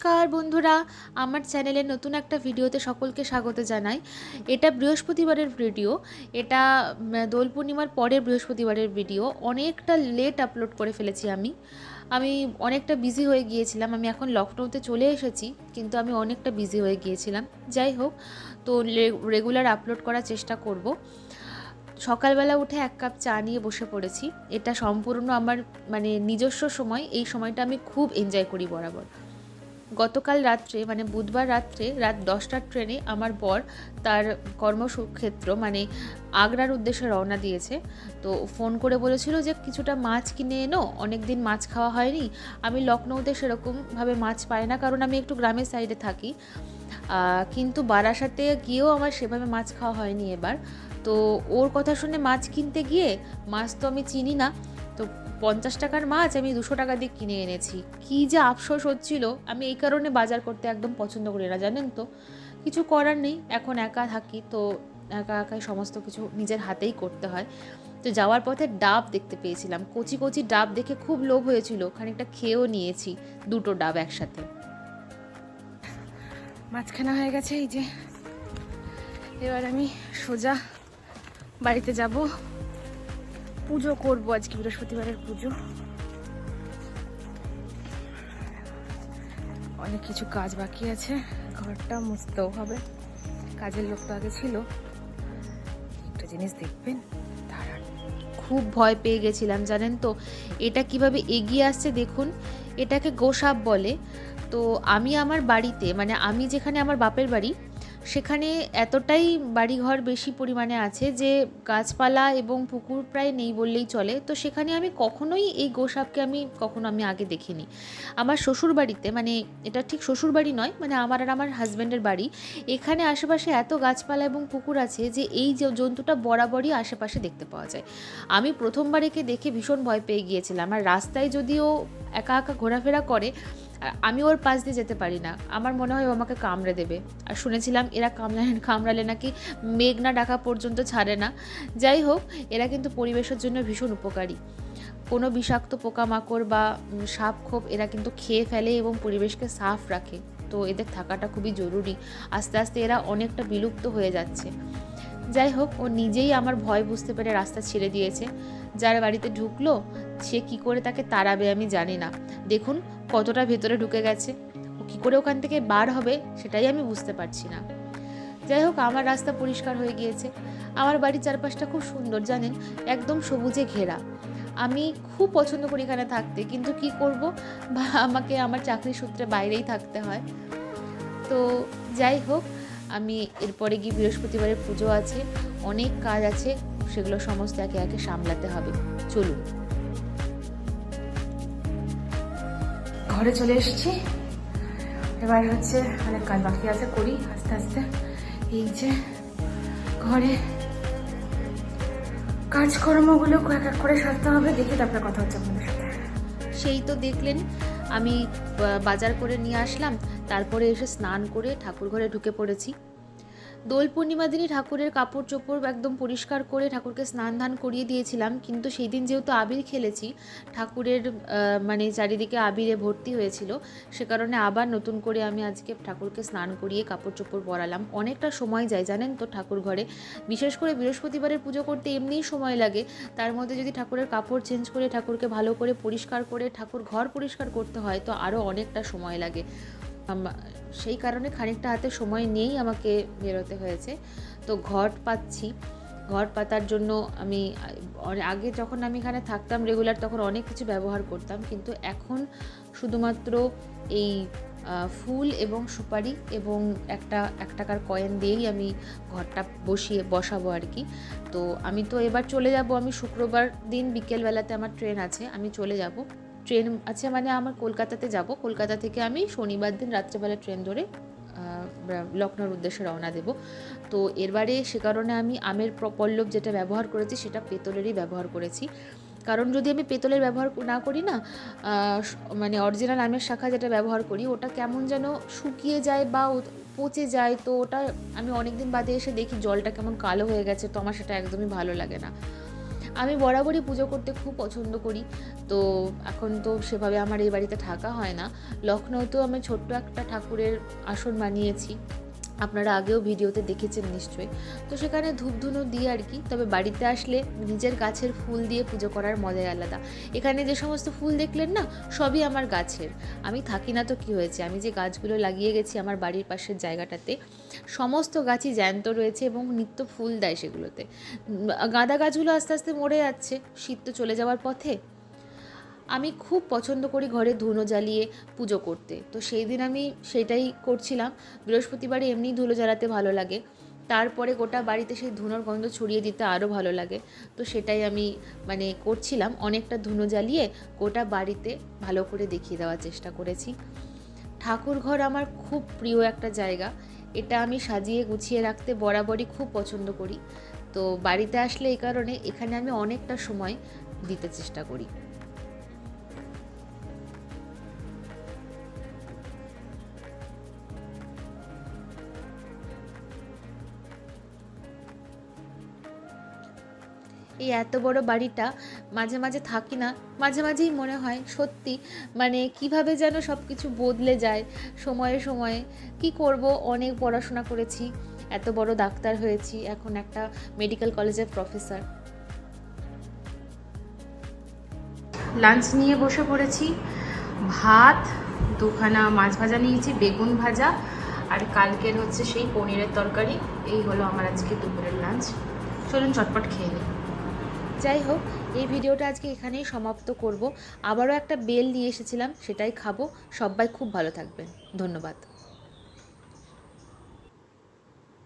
নমস্কার বন্ধুরা, আমার চ্যানেলের নতুন একটা ভিডিওতে সকলকে স্বাগত জানাই। এটা বৃহস্পতিবারের ভিডিও। এটা দোল পূর্ণিমার পরের বৃহস্পতিবারের ভিডিও। অনেকটা লেট আপলোড করে ফেলেছি আমি অনেকটা বিজি হয়ে গিয়েছিলাম। আমি এখন লখনৌতে চলে এসেছি, কিন্তু আমি অনেকটা বিজি হয়ে গিয়েছিলাম। যাই হোক, তো রেগুলার আপলোড করার চেষ্টা করব। সকালবেলা উঠে এক কাপ চা নিয়ে বসে পড়েছি। এটা সম্পূর্ণ আমার নিজস্ব সময়। এই সময়টা আমি খুব এনজয় করি বরাবর। গতকাল রাত্রে বুধবার রাত্রে রাত 10টার ট্রেনে আমার বর তার কর্মক্ষেত্র আগ্রার উদ্দেশ্যে রওনা দিয়েছে। তো ফোন করে বলেছিল যে কিছুটা মাছ কিনে এনো, অনেক দিন মাছ খাওয়া হয়নি। আমি লখনৌতে সেরকমভাবে মাছ পাই না, কারণ আমি একটু গ্রামের সাইডে থাকি। কিন্তু বারাসাতে গিয়েও আমার সেভাবে মাছ খাওয়া হয়নি এবার। তো ওর কথা শুনে মাছ কিনতে গিয়ে, মাছ তো আমি চিনি না, তো 50 টাকার মাছ আমি 200 টাকা দিয়ে কিনে এনেছি। কী যে আফসোস হচ্ছিল! আমি এই কারণে বাজার করতে একদম পছন্দ করি না, জানেন তো। কিছু করার নেই, এখন একা থাকি, তো একা একাই সমস্ত কিছু নিজের হাতেই করতে হয়। তো যাওয়ার পথে ডাব দেখতে পেয়েছিলাম, কচি কচি ডাব দেখে খুব লোভ হয়েছিল, খানিকটা খেয়েও নিয়েছি, 2টো ডাব একসাথে। মাঝখানা হয়ে গেছে, এই যে এবার আমি সোজা বাড়িতে যাব, পুজো করবো। আজকে বৃহস্পতিবারের পুজো। অনেক কিছু কাজ বাকি আছে, ঘরটা মুছতেও হবে। কাজের লোক তো আগে ছিল। একটা জিনিস দেখবেন, দাঁড়ান, খুব ভয় পেয়ে গেছিলাম, জানেন তো। এটা কিভাবে এগিয়ে আসছে দেখুন। এটাকে গোসাপ বলে। তো আমি আমার বাড়িতে আমি যেখানে আমার বাপের বাড়ি, সেখানে এতটাই বাড়িঘর বেশি পরিমাণে আছে যে গাছপালা এবং পুকুর প্রায় নেই বললেই চলে। তো সেখানে আমি কখনোই এই গোসাপকে কখনো আগে দেখিনি। আমার শ্বশুর বাড়িতে, এটা ঠিক শ্বশুর বাড়ি নয়, আমার আর আমার হাজব্যান্ডের বাড়ি, এখানে আশেপাশে এত গাছপালা এবং পুকুর আছে যে এই জন্তুটা বরাবরই আশেপাশে দেখতে পাওয়া যায়। আমি প্রথমবার একে দেখে ভীষণ ভয় পেয়ে গিয়েছিলাম। আর রাস্তায় যদিও একা একা ঘোরাফেরা করে, আমি ওর পাশ দিয়ে যেতে পারি না, আমার মনে হয় ও আমাকে কামড়ে দেবে। আর শুনেছিলাম এরা কামড়ালে নাকি মেঘ না ডাকা পর্যন্ত ছাড়ে না। যাই হোক, এরা কিন্তু পরিবেশের জন্য ভীষণ উপকারী। কোনো বিষাক্ত পোকামাকড় বা সাপ খোপ এরা কিন্তু খেয়ে ফেলে এবং পরিবেশকে সাফ রাখে। তো এদের থাকাটা খুবই জরুরি। আস্তে আস্তে এরা অনেকটা বিলুপ্ত হয়ে যাচ্ছে। যাই হোক, ও নিজেই আমার ভয় বুঝতে পেরে রাস্তা ছেড়ে দিয়েছে। যার বাড়িতে ঢুকলো সে কি করে তাকে তাড়াবে আমি জানি না। দেখুন কতটা ভেতরে ঢুকে গেছে, ও কী করে ওখান থেকে বার হবে সেটাই আমি বুঝতে পারছি না। যাই হোক, আমার রাস্তা পরিষ্কার হয়ে গিয়েছে। আমার বাড়ির চারপাশটা খুব সুন্দর, জানেন, একদম সবুজে ঘেরা। আমি খুব পছন্দ করি এখানে থাকতে, কিন্তু কি করব, আমাকে আমার চাকরি সূত্রে বাইরেই থাকতে হয়। তো যাই হোক, আমি এরপরে গিয়ে বৃহস্পতিবারের পুজো আছে, অনেক কাজ আছে, সেগুলো সমস্ত একে একে সামলাতে হবে। চলুন, ঘরে চলে এসেছি। এবার হচ্ছে অনেক কাজ বাকি আছে, করি আস্তে আস্তে। এই যে ঘরে কাজকর্মগুলো এক এক করে সারতে হবে। দেখি তারপরে কথা হচ্ছে আপনাদের সাথে। সেই তো দেখলেন, আমি বাজার করে নিয়ে আসলাম, তারপরে এসে স্নান করে ঠাকুর ঘরে ঢুকে পড়েছি। দোল পূর্ণিমা দিনই ঠাকুরের কাপড় চোপড় একদম পরিষ্কার করে ঠাকুরকে স্নান ধান করিয়ে দিয়েছিলাম। কিন্তু সেই দিন যেহেতু আবির খেলেছি, ঠাকুরের চারিদিকে আবিরে ভর্তি হয়েছিল, সে কারণে আবার নতুন করে আমি আজকে ঠাকুরকে স্নান করিয়ে কাপড় চোপড় পরালাম। অনেকটা সময় যায়, জানেন তো, ঠাকুর ঘরে। বিশেষ করে বৃহস্পতিবারের পুজো করতে এমনিই সময় লাগে, তার মধ্যে যদি ঠাকুরের কাপড় চেঞ্জ করে ঠাকুরকে ভালো করে পরিষ্কার করে ঠাকুর ঘর পরিষ্কার করতে হয়, তো আরও অনেকটা সময় লাগে। সেই কারণে খানিকটা হাতে সময় নিয়েই আমাকে বেরোতে হয়েছে। তো ঘট পাচ্ছি, ঘট পাতার জন্য আমি আগে যখন আমি এখানে থাকতাম রেগুলার, তখন অনেক কিছু ব্যবহার করতাম, কিন্তু এখন শুধুমাত্র এই ফুল এবং সুপারি এবং একটা 1 টাকার কয়েন দিয়েই আমি ঘরটা বসাবো আর কি। তো আমি তো এবার চলে যাব, আমি শুক্রবার দিন বিকেলবেলাতে আমার ট্রেন আছে, আমি চলে যাব। ট্রেন আছে আমার কলকাতাতে যাব, কলকাতা থেকে আমি শনিবার দিন রাত্রেবেলা ট্রেন ধরে লখনৌর উদ্দেশ্যে রওনা দেব। তো এরবারে সে কারণে আমি আমের পল্লব যেটা ব্যবহার করেছি সেটা পেতলেরই ব্যবহার করেছি। কারণ যদি আমি পেতলের ব্যবহার না করি না, অরিজিনাল আমের শাখা যেটা ব্যবহার করি, ওটা কেমন যেন শুকিয়ে যায় বা পচে যায়। তো ওটা আমি অনেক দিন বাদে এসে দেখি জলটা কেমন কালো হয়ে গেছে, তো আমার সেটা একদমই ভালো লাগে না। আমি বরাবরই পুজো করতে খুব পছন্দ করি। তো এখন তো সেভাবে আমার এই বাড়িতে থাকা হয় না। লখনৌতেও আমি ছোট্ট একটা ঠাকুরের আসন বানিয়েছি, আপনারা আগেও ভিডিওতে দেখেছেন নিশ্চয়ই। তো সেখানে ধূপধুনো দিয়ে আর কি। তবে বাড়িতে আসলে নিজের গাছের ফুল দিয়ে পুজো করার মজাই আলাদা। এখানে যে সমস্ত ফুল দেখলেন না, সবই আমার গাছের। আমি থাকি না তো কি হয়েছে, আমি যে গাছগুলো লাগিয়ে গেছি আমার বাড়ির পাশের জায়গাটাতে, সমস্ত গাছই জ্যান্ত রয়েছে এবং নিত্য ফুল দেয় সেগুলোতে। গাঁদা গাছগুলো আস্তে আস্তে মরে যাচ্ছে, শীত তো চলে যাওয়ার পথে। আমি খুব পছন্দ করি ঘরে ধুনো জ্বালিয়ে পুজো করতে। তো সেই দিন আমি সেটাই করছিলাম। বৃহস্পতিবারে এমনি ধুলো জ্বালাতে ভালো লাগে, তারপরে গোটা বাড়িতে সেই ধুনোর গন্ধ ছড়িয়ে দিতে আরও ভালো লাগে। তো সেটাই আমি করছিলাম, অনেকটা ধুনো জ্বালিয়ে গোটা বাড়িতে ভালো করে দেখিয়ে দেওয়ার চেষ্টা করেছি। ঠাকুর ঘর আমার খুব প্রিয় একটা জায়গা। এটা আমি সাজিয়ে গুছিয়ে রাখতে বরাবরই খুব পছন্দ করি। তো বাড়িতে আসলে এই কারণে এখানে আমি অনেকটা সময় দিতে চেষ্টা করি। এই এত বড় বাড়িটা মাঝে মাঝে থাকি না, মাঝে মাঝেই মনে হয় সত্যি কিভাবে যেন সব কিছু বদলে যায় সময়ে সময়ে। কি করব, অনেক পড়াশোনা করেছি, এত বড় ডাক্তার হয়েছি, এখন একটা মেডিকেল কলেজের প্রফেসর। লাঞ্চ নিয়ে বসে পড়েছি। ভাত, দুখানা মাছ ভাজা নিয়েছি, বেগুন ভাজা, আর কালকের হচ্ছে সেই পনিরের তরকারি। এই হলো আমার আজকে দুপুরের লাঞ্চ। চলুন চটপট খেয়ে নিই। যাই হোক, এই ভিডিওটা আজকে এখানেই সমাপ্ত করব। আবারও একটা বেল নিয়ে এসেছিলাম, সেটাই খাবো। সবাই খুব ভালো থাকবেন, ধন্যবাদ।